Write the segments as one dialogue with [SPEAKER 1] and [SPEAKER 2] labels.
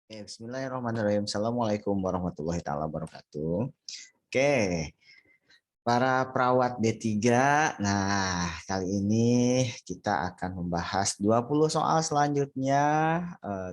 [SPEAKER 1] Bismillahirrahmanirrahim. Assalamualaikum warahmatullahi taala wabarakatuh. Oke, para perawat D3. Nah, kali ini kita akan membahas 20 soal selanjutnya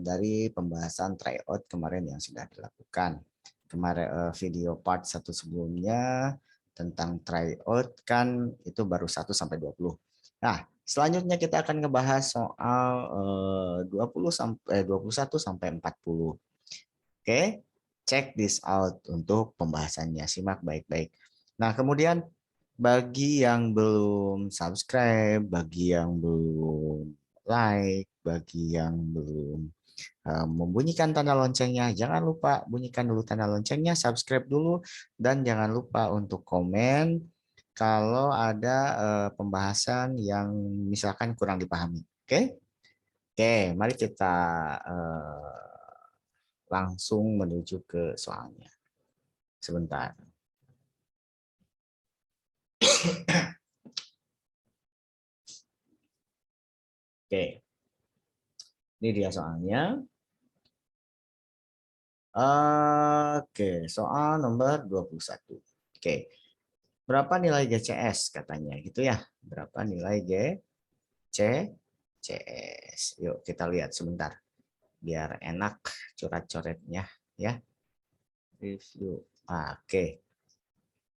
[SPEAKER 1] dari pembahasan tryout kemarin yang sudah dilakukan. Kemarin video part 1 sebelumnya tentang tryout kan itu baru 1 sampai 20. Nah, selanjutnya kita akan ngebahas soal 21 sampai 40. Oke, check this out untuk pembahasannya. Simak baik-baik. Nah, kemudian bagi yang belum subscribe, bagi yang belum like, bagi yang belum membunyikan tanda loncengnya, jangan lupa bunyikan dulu tanda loncengnya, subscribe dulu, dan jangan lupa untuk komen kalau ada pembahasan yang misalkan kurang dipahami. Oke? Oke, mari kita langsung menuju ke soalnya. Sebentar. Oke, ini dia soalnya. Oke, soal nomor 21. Oke, berapa nilai GCS katanya gitu ya? Berapa nilai GCS? Yuk kita lihat sebentar. Biar enak coret-coretnya ya. Review. Oke.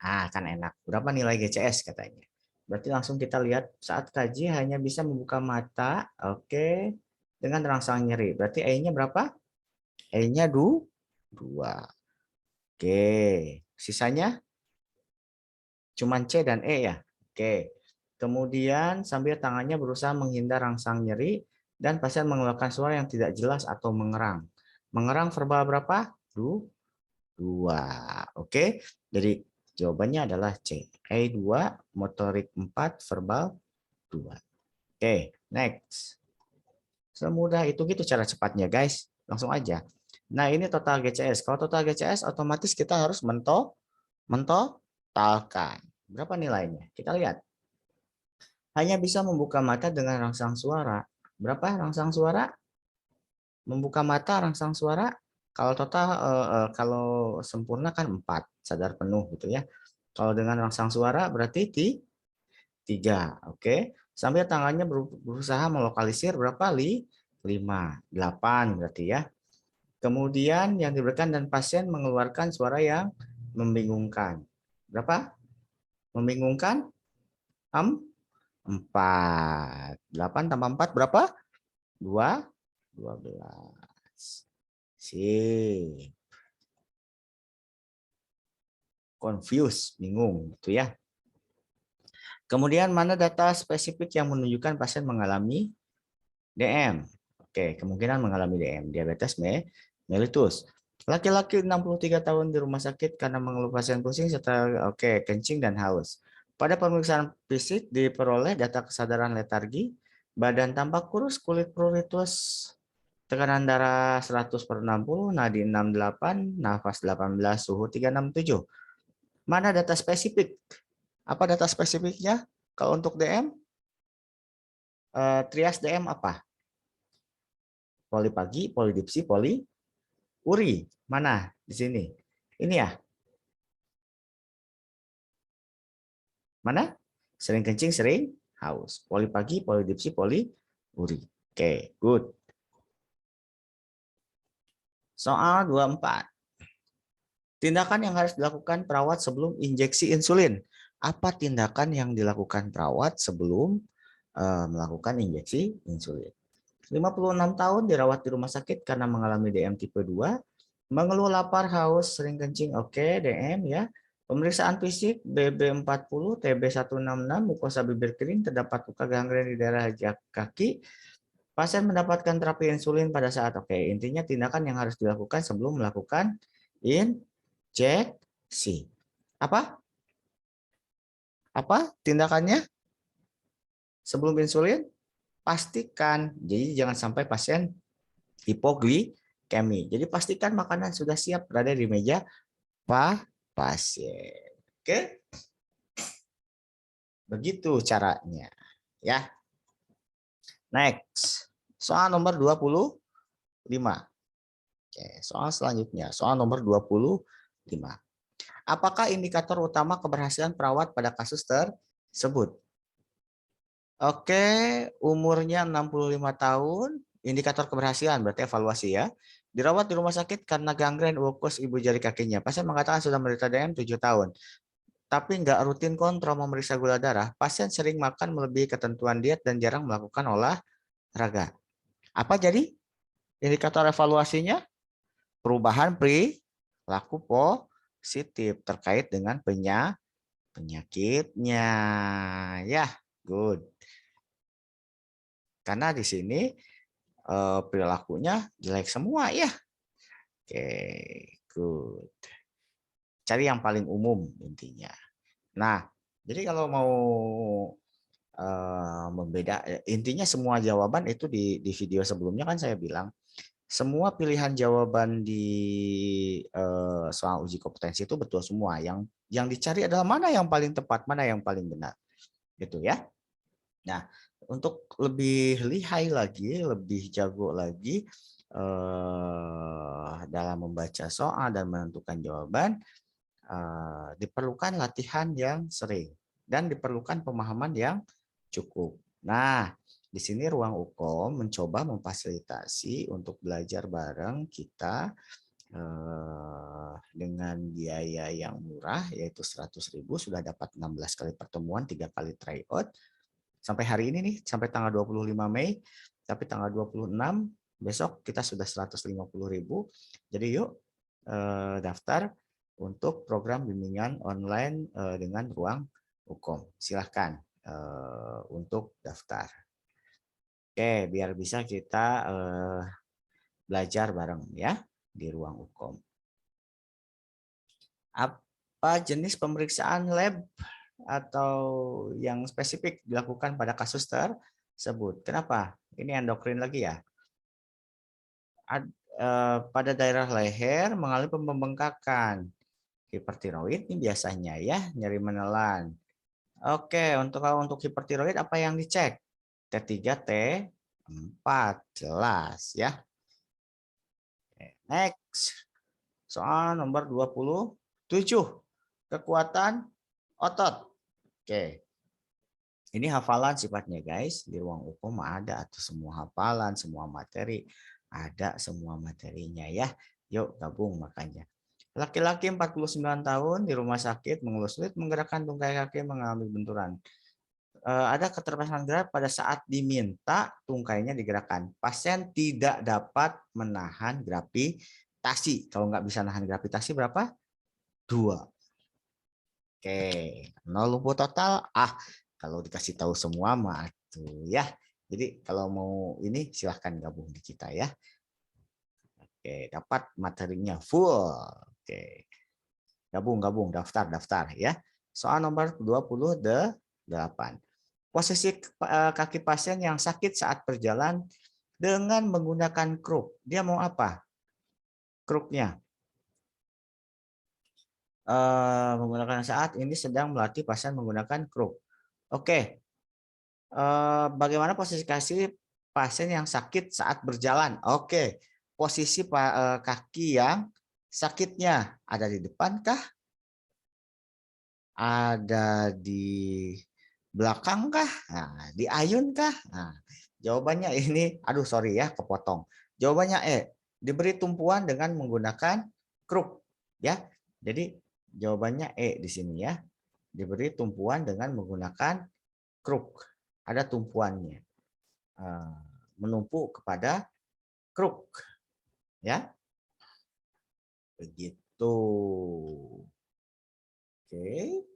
[SPEAKER 1] Kan enak. Berapa nilai GCS katanya? Berarti langsung kita lihat saat kaji hanya bisa membuka mata, oke, dengan rangsang nyeri. Berarti E-nya berapa? E-nya 2. Oke. Sisanya cuman C dan E ya. Oke. Kemudian sambil tangannya berusaha menghindar rangsang nyeri dan pasien mengeluarkan suara yang tidak jelas atau mengerang. Mengerang verbal berapa? 2. Oke. Jadi jawabannya adalah C. E2, motorik 4, verbal 2. Oke, next. Semudah itu gitu cara cepatnya, guys. Langsung aja. Nah, ini total GCS. Kalau total GCS, otomatis kita harus mentotalkan. Berapa nilainya? Kita lihat. Hanya bisa membuka mata dengan rangsang suara. Berapa rangsang suara? Membuka mata rangsang suara. Kalau total, kalau sempurna kan 4. Sadar penuh gitu ya. Kalau dengan rangsang suara berarti 3. Oke. Sambil tangannya berusaha melokalisir berapa? 5. 8 berarti ya. Kemudian yang diberikan dan pasien mengeluarkan suara yang membingungkan. Berapa? Membingungkan? 4. 8 tambah 4 berapa? 2. 12. Sip. Confused, bingung gitu ya. Kemudian mana data spesifik yang menunjukkan pasien mengalami DM? Oke, kemungkinan mengalami DM, diabetes mellitus. Laki-laki 63 tahun di rumah sakit karena mengeluh pasien pusing serta kencing dan haus. Pada pemeriksaan fisik diperoleh data kesadaran letargi, badan tampak kurus, kulit pruritus, tekanan darah 100/60, nadi 68, nafas 18, suhu 367. Mana data spesifik? Apa data spesifiknya? Kalau untuk DM, trias DM apa? Poli pagi, polidipsi, poliuri. Mana di sini? Ini ya. Mana? Sering kencing, sering haus. Poli pagi, polidipsi, poliuri. Oke, good. Soal 24. Tindakan yang harus dilakukan perawat sebelum injeksi insulin. Apa tindakan yang dilakukan perawat sebelum melakukan injeksi insulin? 56 tahun dirawat di rumah sakit karena mengalami DM tipe 2, mengeluh lapar, haus, sering kencing, oke, DM ya. Pemeriksaan fisik BB40, TB166, mukosa bibir kering, terdapat luka gangren di daerah kaki. Pasien mendapatkan terapi insulin pada saat oke. Intinya tindakan yang harus dilakukan sebelum melakukan injeksi. Apa? Apa tindakannya sebelum insulin? Pastikan. Jadi jangan sampai pasien hipoglikemi. Jadi pastikan makanan sudah siap berada di meja pasien. Oke? Begitu caranya. Ya. Next. Soal nomor 25. Oke, soal selanjutnya, soal nomor 25. Apakah indikator utama keberhasilan perawat pada kasus tersebut? Oke, umurnya 65 tahun, indikator keberhasilan berarti evaluasi ya. Dirawat di rumah sakit karena gangren ulkus ibu jari kakinya. Pasien mengatakan sudah menderita DM 7 tahun, tapi nggak rutin kontrol memeriksa gula darah. Pasien sering makan melebihi ketentuan diet dan jarang melakukan olahraga. Apa jadi indikator evaluasinya? Perubahan perilaku positif terkait dengan penyakitnya. Ya, good. Karena di sini perilakunya jelek semua ya. Oke, good. Cari yang paling umum intinya. Nah, jadi kalau mau intinya semua jawaban itu di video sebelumnya kan saya bilang semua pilihan jawaban di soal uji kompetensi itu betul semua. Yang dicari adalah mana yang paling tepat, mana yang paling benar, gitu ya. Nah, untuk lebih lihai lagi, lebih jago lagi dalam membaca soal dan menentukan jawaban, diperlukan latihan yang sering dan diperlukan pemahaman yang cukup. Nah, di sini Ruang Ukom mencoba memfasilitasi untuk belajar bareng kita dengan biaya yang murah, yaitu 100.000, sudah dapat 16 kali pertemuan, 3 kali tryout. Sampai hari ini nih, sampai tanggal 25 Mei, tapi tanggal 26 besok kita sudah 150.000. Jadi yuk daftar untuk program bimbingan online dengan Ruang Ukom. Silahkan untuk daftar. Oke, biar bisa kita belajar bareng ya di Ruang Ukom. Apa jenis pemeriksaan lab atau yang spesifik dilakukan pada kasus tersebut? Kenapa? Ini endokrin lagi ya. Pada daerah leher mengalami pembengkakan. Hipertiroid ini biasanya ya, nyeri menelan. Oke, untuk hipertiroid apa yang dicek? T3, T4, jelas ya. Next. Soal nomor 27. Kekuatan otot. Oke. Ini hafalan sifatnya guys. Di Ruang Ukom ada atau semua hafalan, semua materi. Ada semua materinya ya. Yuk gabung makanya. Laki-laki 49 tahun di rumah sakit mengeluh sulit menggerakkan tungkai kaki mengalami benturan. Ada keterbatasan gerak pada saat diminta tungkainya digerakkan. Pasien tidak dapat menahan gravitasi. Kalau nggak bisa nahan gravitasi berapa? 2. Oke, 0 lumpuh total. Kalau dikasih tahu semua mah tuh ya. Jadi kalau mau ini silahkan gabung di kita ya. Oke, dapat materinya full. Oke. Gabung, daftar ya. Soal nomor 28. Posisi kaki pasien yang sakit saat berjalan dengan menggunakan kruk. Dia mau apa? Kruknya. Menggunakan saat ini sedang melatih pasien menggunakan kruk. Oke. Bagaimana posisi pasien yang sakit saat berjalan? Oke. Posisi kaki yang sakitnya ada di depan kah? Ada di belakang kah? Nah, di ayun kah? Nah, jawabannya ini, aduh sorry ya, kepotong. Jawabannya diberi tumpuan dengan menggunakan kruk, ya. Jadi jawabannya di sini ya. Diberi tumpuan dengan menggunakan kruk. Ada tumpuannya. Menumpuk kepada kruk, ya. Begitu. Oke.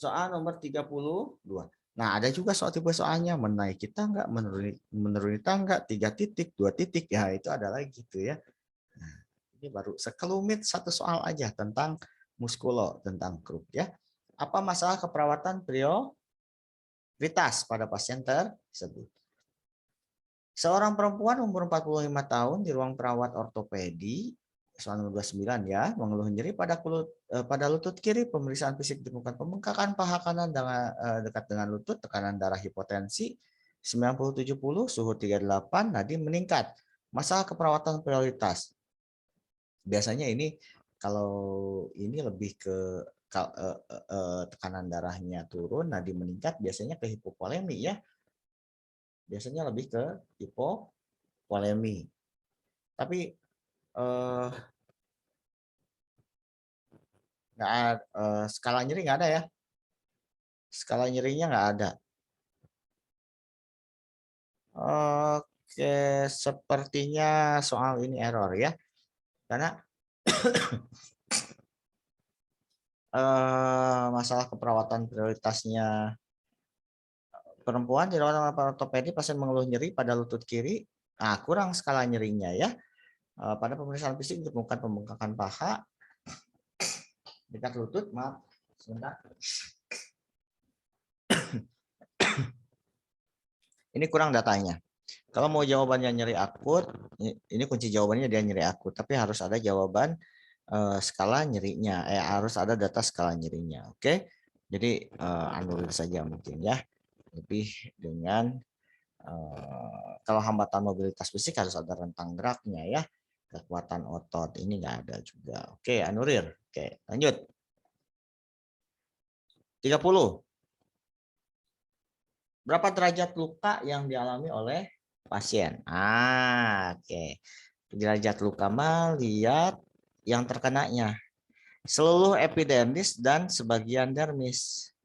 [SPEAKER 1] Soal nomor 32. Nah, ada juga soal tipe soalnya menaiki tangga, menuruni tangga, 3 titik, 2 titik, ya itu ada lagi gitu ya. Nah, ini baru sekelumit satu soal aja tentang muskulo, tentang kruk ya. Apa masalah keperawatan prioritas pada pasien tersebut? Seorang perempuan umur 45 tahun di ruang perawat ortopedi soal nomor 29 ya, mengeluh nyeri pada lutut kiri, pemeriksaan fisik ditemukan pembengkakan paha kanan dekat dengan lutut, tekanan darah hipotensi 90-70, suhu 38, nadi meningkat. Masalah keperawatan prioritas. Biasanya ini kalau ini lebih ke tekanan darahnya turun, nadi meningkat, biasanya ke hipovolemi ya. Biasanya lebih ke hipovolemi. Tapi skala nyeri nggak ada ya. Skala nyerinya nggak ada. Oke, sepertinya soal ini error ya. Karena masalah keperawatan prioritasnya perempuan dirawat oleh ortopedi, pasien mengeluh nyeri pada lutut kiri. Nah, kurang skala nyerinya ya. Pada pemeriksaan fisik ditemukan pembengkakan paha dekat lutut, maaf, sebentar. Ini kurang datanya. Kalau mau jawabannya nyeri akut, ini kunci jawabannya dia nyeri akut, tapi harus ada jawaban skala nyerinya, harus ada data skala nyerinya. Oke, jadi anulir saja mungkin ya. Lebih dengan kalau hambatan mobilitas fisik harus ada rentang geraknya ya, kekuatan otot ini nggak ada juga. Oke, anulir. Oke, lanjut. 30. Berapa derajat luka yang dialami oleh pasien? Oke. Derajat luka mah lihat yang terkenanya. Seluruh epidermis dan sebagian dermis.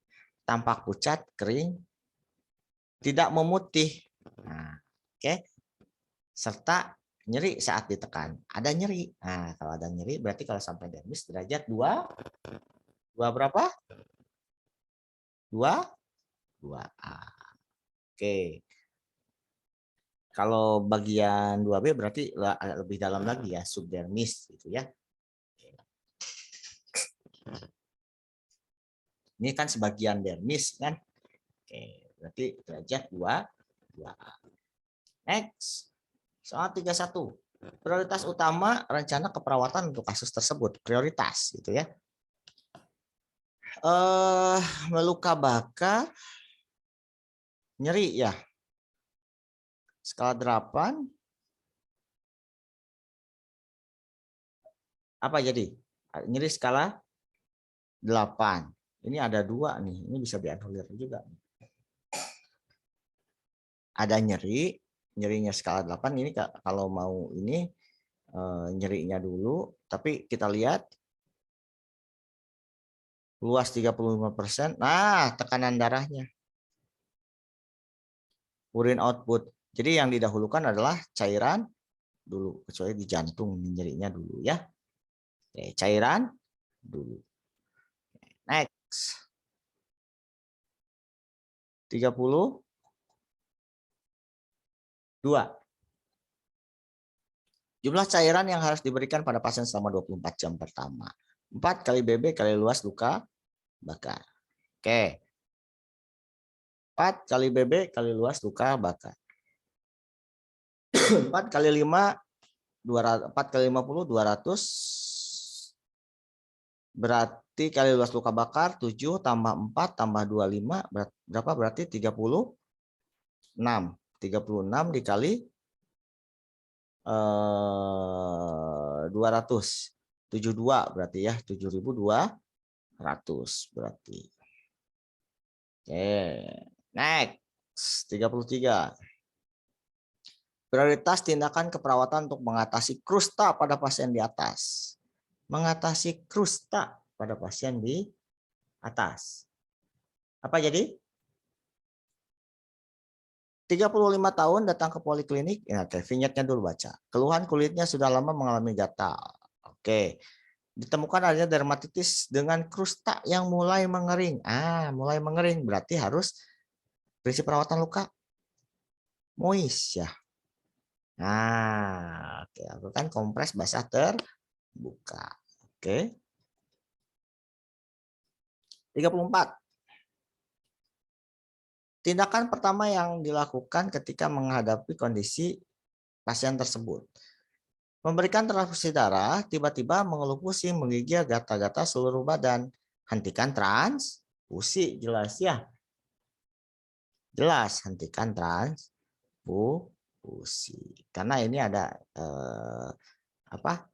[SPEAKER 1] Tampak pucat, kering, tidak memutih. Nah, oke. Serta nyeri saat ditekan. Ada nyeri. Nah, kalau ada nyeri berarti kalau sampai dermis derajat 2 berapa? 2A. Oke. Kalau bagian 2B berarti lebih dalam lagi ya, subdermis gitu ya. Ini kan sebagian dermis kan. Oke, berarti derajat 2A. Next. Soal 31. Prioritas utama rencana keperawatan untuk kasus tersebut. Prioritas gitu ya. Meluka bakar, nyeri ya. Skala 8. Apa jadi? Nyeri skala 8. Ini ada 2 nih. Ini bisa dianulir juga. Ada nyeri, nyerinya skala 8. Ini kalau mau ini nyerinya dulu. Tapi kita lihat. Luas 35%. Nah, tekanan darahnya. Urin output. Jadi yang didahulukan adalah cairan dulu. Kecuali di jantung nyerinya dulu ya. Oke, cairan dulu. Next. 32. Jumlah cairan yang harus diberikan pada pasien selama 24 jam pertama. 4 kali BB kali luas luka bakar. Oke. 4 kali BB kali luas luka bakar. 4 kali 5, 4 kali 50, 200. Berarti kali luas luka bakar 7 tambah 4 tambah 25 berapa? Berarti 36. 36 dikali 200. 72 berarti ya, 7.200 berarti. Oke, next 33. Prioritas tindakan keperawatan untuk mengatasi krusta pada pasien di atas. Mengatasi krusta pada pasien di atas. Apa jadi? 35 tahun datang ke poliklinik. Ya, oke, vignetnya dulu baca. Keluhan kulitnya sudah lama mengalami gatal. Oke. Ditemukan adanya dermatitis dengan krusta yang mulai mengering. Mulai mengering berarti harus prinsip perawatan luka moist ya. Oke, lakukan kompres basah terbuka. Oke. 34. Tindakan pertama yang dilakukan ketika menghadapi kondisi pasien tersebut. Memberikan transfusi darah, tiba-tiba mengeluh pusing, menggigil, gatal-gatal seluruh badan. Hentikan transfusi, jelas ya. Jelas, hentikan transfusi. diskusi. Karena ini ada apa?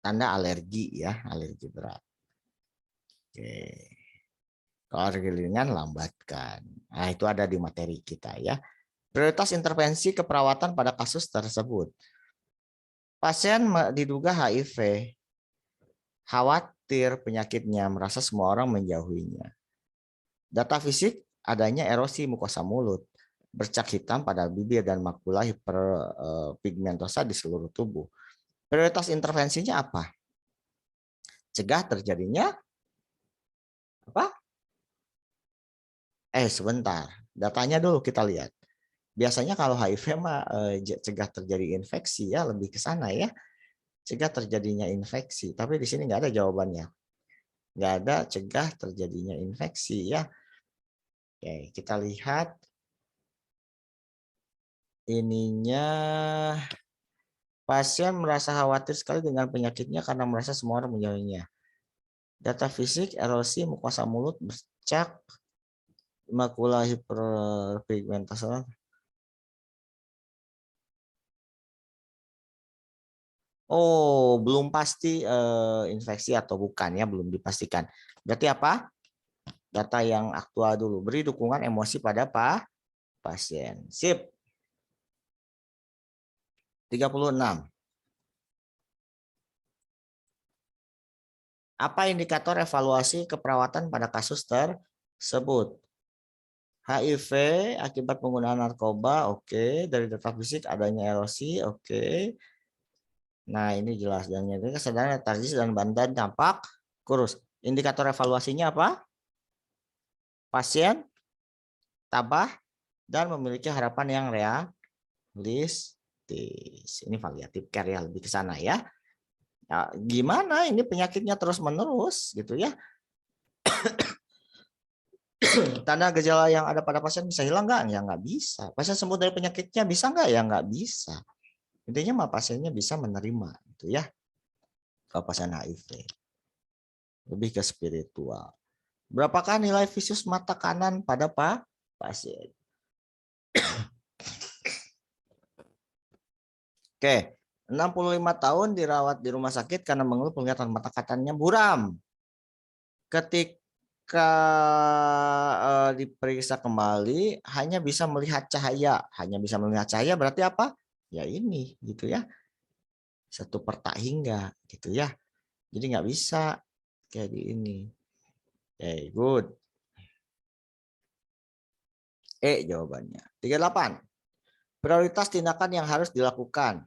[SPEAKER 1] Tanda alergi ya, alergi berat. Oke. Kalau alergi ringan lambatkan. Nah, itu ada di materi kita ya. Prioritas intervensi keperawatan pada kasus tersebut. Pasien diduga HIV, khawatir penyakitnya, merasa semua orang menjauhinya. Data fisik adanya erosi mukosa mulut, bercak hitam pada bibir dan makula hiperpigmentosa di seluruh tubuh. Prioritas intervensinya apa? Cegah terjadinya apa? Sebentar. Datanya dulu kita lihat. Biasanya kalau HIV mah cegah terjadi infeksi ya, lebih ke sana ya. Cegah terjadinya infeksi, tapi di sini nggak ada jawabannya. Nggak ada cegah terjadinya infeksi ya. Oke, kita lihat ininya. Pasien merasa khawatir sekali dengan penyakitnya karena merasa semua orang menjauhinya. Data fisik, erosi mukosa mulut, bercak, makula hiperpigmentosa. Oh, belum pasti infeksi atau bukan ya, belum dipastikan. Berarti apa? Data yang aktual dulu. Beri dukungan emosi pada pasien. Sip. 36. Apa indikator evaluasi keperawatan pada kasus tersebut? HIV akibat penggunaan narkoba, oke. Dari data fisik adanya erosi, oke. Nah, ini jelas. Dan nyeri kesadaran letargis dan badan tampak kurus. Indikator evaluasinya apa? Pasien tabah dan memiliki harapan yang realistis. Ini palliative care ya, lebih ke sana ya. Ya, gimana ini penyakitnya terus-menerus gitu ya. Tanda gejala yang ada pada pasien bisa hilang nggak? Ya nggak bisa. Pasien sembuh dari penyakitnya bisa nggak? Ya nggak bisa. Intinya mah pasiennya bisa menerima gitu ya. Kalau pasien HIV. Lebih ke spiritual. Berapakah nilai visus mata kanan pada pasien? Oke, 65 tahun dirawat di rumah sakit karena mengeluh penglihatan mata kanannya buram. Ketika diperiksa kembali hanya bisa melihat cahaya, berarti apa? Ya ini gitu ya. Satu per tak hingga gitu ya. Jadi nggak bisa kayak di ini. Oke, good. Jawabannya. 38. Prioritas tindakan yang harus dilakukan.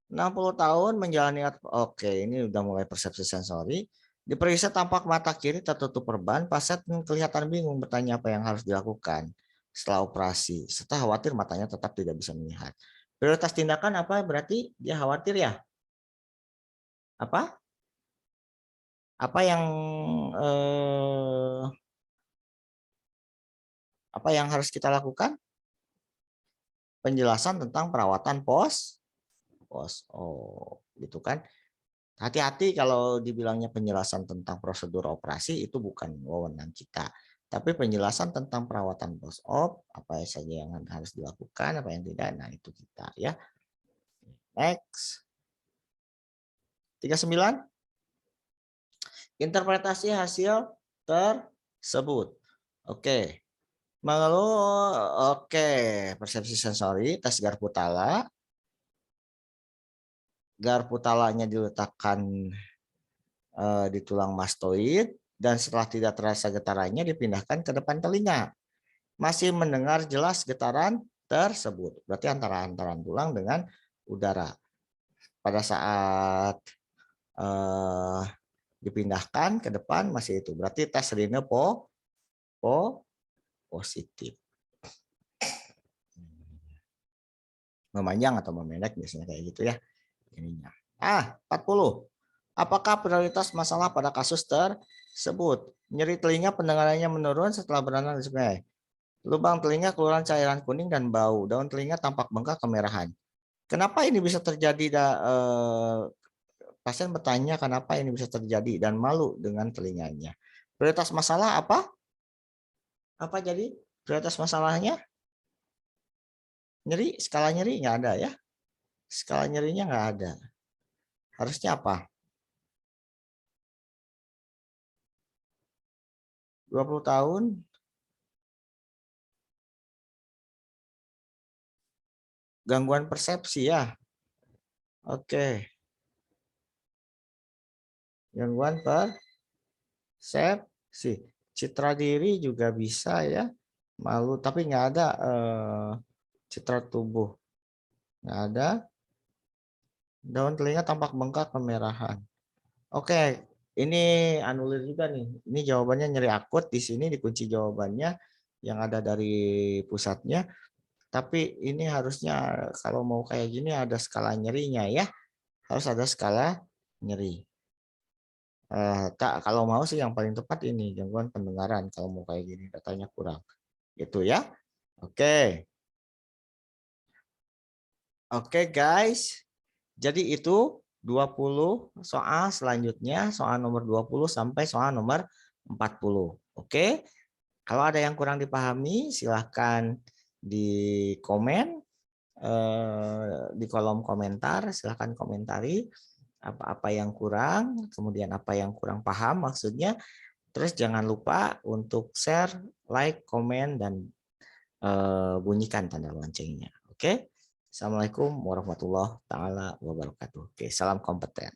[SPEAKER 1] 60 tahun menjalani, oke, ini udah mulai persepsi sensori. Diperiksa tampak mata kiri tertutup perban, pasien kelihatan bingung bertanya apa yang harus dilakukan setelah operasi. Setelah khawatir matanya tetap tidak bisa melihat. Prioritas tindakan apa? Berarti dia khawatir ya? Apa? Apa yang harus kita lakukan? Penjelasan tentang perawatan pos. Oh, gitu kan? Hati-hati kalau dibilangnya penjelasan tentang prosedur operasi itu bukan wewenang kita. Tapi penjelasan tentang perawatan post-op, apa saja yang harus dilakukan, apa yang tidak, nah itu kita ya. Next. 39. Interpretasi hasil tersebut. Oke. Mengeluh, oke. Persepsi sensori, tes Garputala. Garputalanya diletakkan di tulang mastoid dan setelah tidak terasa getarannya dipindahkan ke depan telinga. Masih mendengar jelas getaran tersebut. Berarti antara tulang dengan udara. Pada saat dipindahkan ke depan masih itu. Berarti tes rine positif. Memanjang atau memendek biasanya kayak gitu ya. Ininya. 40. Apakah prioritas masalah pada kasus tersebut? Nyeri telinga pendengarannya menurun setelah berenang di sungai. Lubang telinga keluaran cairan kuning dan bau. Daun telinga tampak bengkak kemerahan. Kenapa ini bisa terjadi? Pasien bertanya kenapa ini bisa terjadi dan malu dengan telinganya. Prioritas masalah apa? Apa jadi prioritas masalahnya? Nyeri, skala nyeri nggak ada ya? Skala nyerinya nggak ada. Harusnya apa? 20 tahun. Gangguan persepsi ya. Oke. Gangguan persepsi. Citra diri juga bisa ya. Malu, tapi nggak ada citra tubuh. Nggak ada. Daun telinga tampak bengkak kemerahan. Oke, ini anulir juga nih. Ini jawabannya nyeri akut. Di sini dikunci jawabannya yang ada dari pusatnya. Tapi ini harusnya kalau mau kayak gini ada skala nyerinya ya. Harus ada skala nyeri. Kalau mau sih yang paling tepat ini gangguan pendengaran kalau mau kayak gini datanya kurang. Gitu ya. Oke. Oke guys. Jadi itu 20 soal selanjutnya, soal nomor 20 sampai soal nomor 40. Oke. Kalau ada yang kurang dipahami silahkan di komen di kolom komentar, silahkan komentari apa-apa yang kurang, kemudian apa yang kurang paham maksudnya. Terus jangan lupa untuk share, like, komen, dan bunyikan tanda loncengnya. Oke. Assalamualaikum warahmatullahi taala wabarakatuh. Oke, salam kompeten.